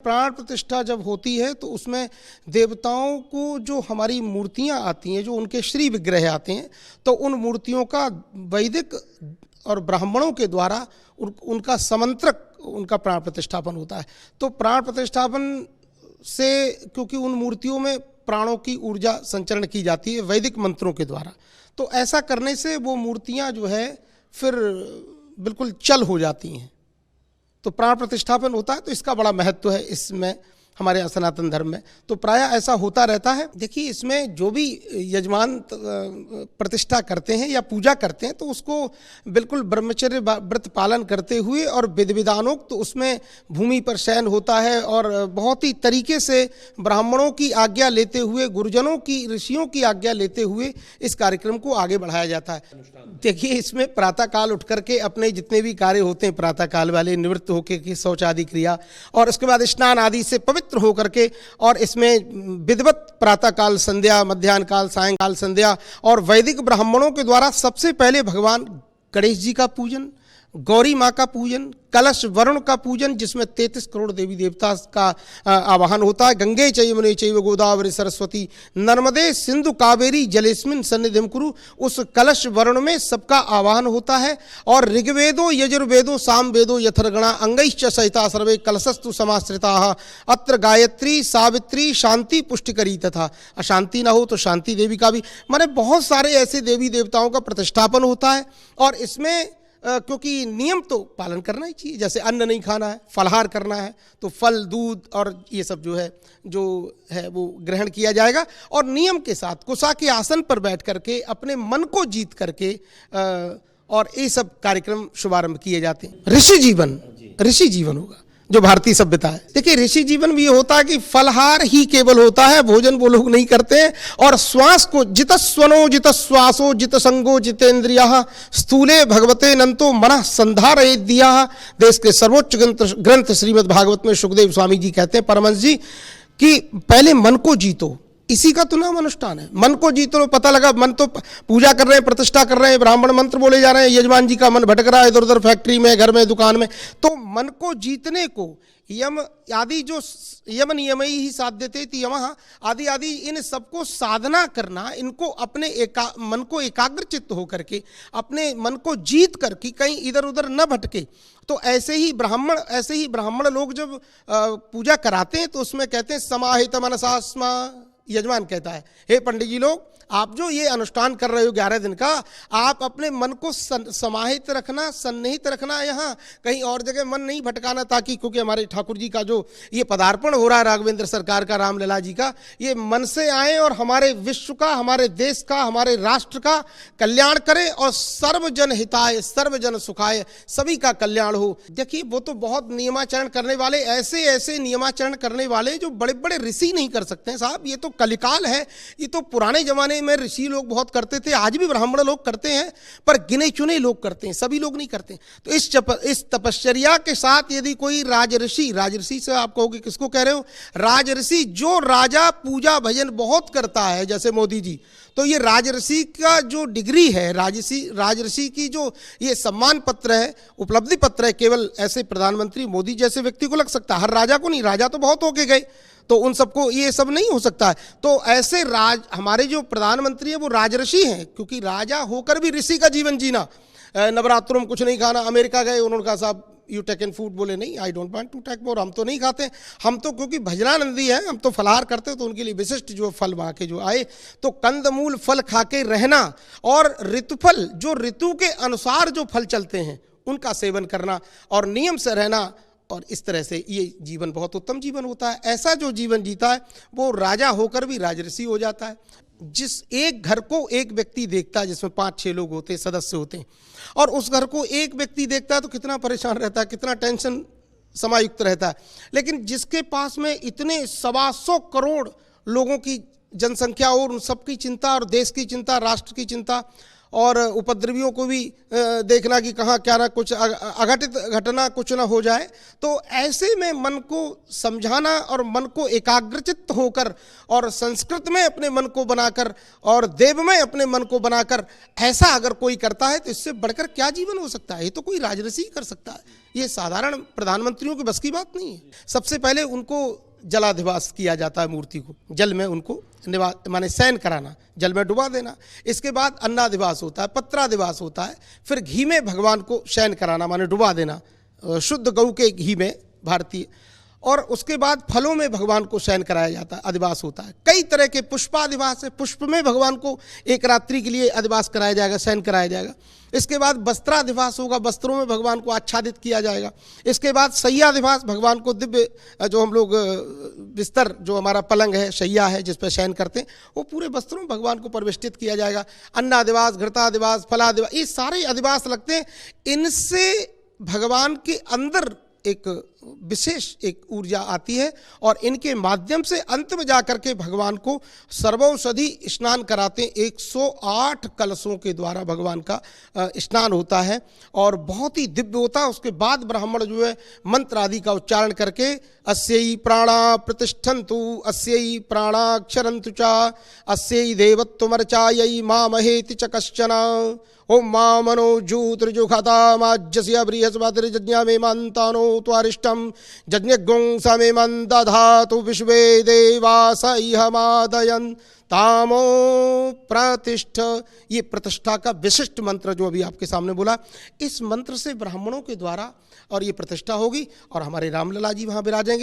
प्राण प्रतिष्ठा जब होती है तो उसमें देवताओं को जो हमारी मूर्तियां आती हैं, जो उनके श्री विग्रह आते हैं, तो उन मूर्तियों का वैदिक और ब्राह्मणों के द्वारा उनका समंत्रक उनका प्राण प्रतिष्ठापन होता है। तो प्राण प्रतिष्ठापन से क्योंकि उन मूर्तियों में प्राणों की ऊर्जा संचरण की जाती है वैदिक मंत्रों के द्वारा, तो ऐसा करने से वो मूर्तियां जो है फिर बिल्कुल चल हो जाती हैं। तो प्राण प्रतिष्ठापन होता है, तो इसका बड़ा महत्व है इसमें हमारे सनातन धर्म में। तो प्रायः ऐसा होता रहता है। देखिए, इसमें जो भी यजमान प्रतिष्ठा करते हैं या पूजा करते हैं तो उसको बिल्कुल ब्रह्मचर्य व्रत पालन करते हुए और विधि विधानोक्त तो उसमें भूमि पर शयन होता है और बहुत ही तरीके से ब्राह्मणों की आज्ञा लेते हुए, गुरुजनों की, ऋषियों की आज्ञा लेते हुए इस कार्यक्रम को आगे बढ़ाया जाता है। देखिए, इसमें प्रातःकाल उठ करके अपने जितने भी कार्य होते हैं प्रातःकाल वाले, निवृत्त होकर के शौच आदि क्रिया और उसके बाद स्नान आदि से पवित्र होकर के, और इसमें विधिवत प्रातःकाल संध्या, मध्याह्न काल, सायंकाल संध्या और वैदिक ब्राह्मणों के द्वारा सबसे पहले भगवान गणेश जी का पूजन, गौरी माँ का पूजन, कलश वरुण का पूजन जिसमें 33 करोड़ देवी देवता का आवाहन होता है। गंगे च यमुने चैव गोदावरी सरस्वती नर्मदे सिंधु कावेरी जलेस्मिन सन्निधिं कुरु, उस कलश वरुण में सबका आवाहन होता है। और ऋग्वेदो यजुर्वेदो सामवेदो यथर्गणा अंगैश्च सहिता सर्वे कलशस्तु समाश्रिताः अत्र गायत्री सावित्री शांति पुष्टिकरी तथा अशांति न हो तो शांति देवी का भी, माने बहुत सारे ऐसे देवी देवताओं का प्रतिष्ठापन होता है। और इसमें क्योंकि नियम तो पालन करना ही चाहिए, जैसे अन्न नहीं खाना है, फलाहार करना है तो फल, दूध और ये सब जो है वो ग्रहण किया जाएगा। और नियम के साथ कुशा के आसन पर बैठ करके अपने मन को जीत करके और ये सब कार्यक्रम शुभारंभ किए जाते हैं। ऋषि जीवन होगा जो भारतीय सभ्यता है। देखिए, ऋषि जीवन भी ये होता है कि फलहार ही केवल होता है, भोजन वो लोग नहीं करते हैं। और श्वास को जितस्वनो जितश्वासो जितसंगो जितेंद्रियः स्थूले भगवते नंतो मनः संधारयेद्यः। देश के सर्वोच्च ग्रंथ श्रीमद् भागवत में सुखदेव स्वामी जी कहते हैं, परमहंस जी, कि पहले मन को जीतो, इसी का तो नाम अनुष्ठान है। मन को जीतो, पता लगा मन तो पूजा कर रहे हैं, प्रतिष्ठा कर रहे हैं, ब्राह्मण मंत्र बोले जा रहे हैं, यजमान जी का मन भटक रहा है इधर उधर फैक्ट्री में, घर में, दुकान में, तो मन को जीतने को यम आदि जो यम नियम ही साध्यते यमः आदि आदि इन सबको साधना करना, इनको अपने मन को एकाग्रचित्त होकर के अपने मन को जीत करके कहीं इधर उधर न भटके। तो ऐसे ही ब्राह्मण लोग जब पूजा कराते हैं तो उसमें कहते हैं समाहित मनसा स्म। यजमान कहता है, हे पंडित जी लोग, आप जो ये अनुष्ठान कर रहे हो 11 दिन का, आप अपने मन को समाहित रखना, सन्निहित रखना, यहाँ कहीं और जगह मन नहीं भटकाना, ताकि क्योंकि हमारे ठाकुर जी का जो ये पदार्पण हो रहा है राघवेंद्र सरकार का, रामलला जी का, ये मन से आए और हमारे विश्व का, हमारे देश का, हमारे राष्ट्र का कल्याण करे और सर्वजन हिताय सर्वजन सुखाय, सभी का कल्याण हो। देखिए, वो तो बहुत नियमाचरण करने वाले, ऐसे नियमाचरण करने वाले जो बड़े बड़े ऋषि नहीं कर सकते हैं साहब। ये तो कलिकाल है, ये तो पुराने जमाने में ऋषि लोग बहुत करते थे, आज भी ब्राह्मण लोग करते हैं, पर गिने चुने लोग करते हैं, सभी लोग नहीं करते। तो इस तपश्चर्या के साथ यदि कोई राजऋषि से आप कहोगे किसको कह रहे हो? राजऋषि, जो राजा पूजा भजन बहुत करता है, जैसे मोदी जी, तो ये राजऋषि का जो डिग्री है, राजऋषि की जो ये सम्मान पत्र है, उपलब्धि पत्र है, केवल ऐसे प्रधानमंत्री मोदी जैसे व्यक्ति को लग सकता है, हर राजा को नहीं। राजा तो बहुत होके गए, तो उन सबको ये सब नहीं हो सकता है। तो ऐसे हमारे जो प्रधानमंत्री है वो राजऋषि हैं, क्योंकि राजा होकर भी ऋषि का जीवन जीना। नवरात्रों में कुछ नहीं खाना, अमेरिका गए, उन्होंने कहा साहब यू टेकन फूड, बोले नहीं, I don't want to take more, हम तो नहीं खाते, हम तो क्योंकि भजनानंदी है, हम तो फलाहार करते, तो उनके लिए विशिष्ट जो फल वहाँ के जो आए, तो कंदमूल फल खा के रहना और ऋतुफल, जो ऋतु के अनुसार जो फल चलते हैं उनका सेवन करना और नियम से रहना, और इस तरह से ये जीवन बहुत उत्तम जीवन होता है। ऐसा जो जीवन जीता है वो राजा होकर भी राजऋषि हो जाता है। जिस एक घर को एक व्यक्ति देखता है, जिसमें 5-6 लोग होते हैं, सदस्य होते हैं, और उस घर को एक व्यक्ति देखता है तो कितना परेशान रहता है, कितना टेंशन समायुक्त रहता है। लेकिन जिसके पास में इतने 125 करोड़ लोगों की जनसंख्या और उन सबकी चिंता, और देश की चिंता, राष्ट्र की चिंता, और उपद्रवियों को भी देखना कि कहाँ क्या ना कुछ अघटित घटना कुछ ना हो जाए। तो ऐसे में मन को समझाना और मन को एकाग्रचित्त होकर और संस्कृत में अपने मन को बनाकर और देव में अपने मन को बनाकर ऐसा अगर कोई करता है तो इससे बढ़कर क्या जीवन हो सकता है। ये तो कोई राजऋषि ही कर सकता है, ये साधारण प्रधानमंत्रियों की बस की बात नहीं है। सबसे पहले उनको जलाधिवास किया जाता है, मूर्ति को जल में उनको माने शयन कराना, जल में डुबा देना। इसके बाद अन्नाधिवास होता है, पत्राधिवास होता है, फिर घी में भगवान को शयन कराना माने डुबा देना, शुद्ध गऊ के घी में भारतीय। और उसके बाद फलों में भगवान को शयन कराया जाता है, अधिवास होता है। कई तरह के पुष्पाधिवास है, पुष्प में भगवान को एक रात्रि के लिए अधिवास कराया जाएगा, शयन कराया जाएगा। इसके बाद वस्त्राधिवास होगा, वस्त्रों में भगवान को आच्छादित किया जाएगा। इसके बाद शय्याधिवास, भगवान को दिव्य जो हम लोग बिस्तर जो हमारा पलंग है, शैया है जिस पर शयन करते हैं, वो पूरे वस्त्रों में भगवान को परिवेष्टित किया जाएगा। अन्नाधिवास, घृताधिवास, फलाधिवास, ये सारे अधिवास लगते हैं। इनसे भगवान के अंदर एक विशेष एक ऊर्जा आती है और इनके माध्यम से अंत में जाकर के भगवान को सर्वौषधि स्नान कराते हैं। 108 कलशों के द्वारा भगवान का स्नान होता है और बहुत ही दिव्य होता है। उसके बाद ब्राह्मण जो है मंत्र आदि का उच्चारण करके अस्यै प्राणा प्रतिष्ठन्तु, अस्यै प्राणाक्षरन्तु च, अस्यै देवत्वमर्चायै मामहेति च कश्चन, ओम मा मनो ज्योतिर्जुघतामाज्यस्य बृहस्पतिर्यज्ञमेमन्तानो त्वरिष्टं यज्ञगुं समेमन्दधातु विश्वे देवास इहमादयन् तामो प्रतिष्ठ। ये प्रतिष्ठा का विशिष्ट मंत्र जो अभी आपके सामने बोला, इस मंत्र से ब्राह्मणों के द्वारा और ये प्रतिष्ठा होगी और हमारे रामलला जी वहाँ विराजेंगे।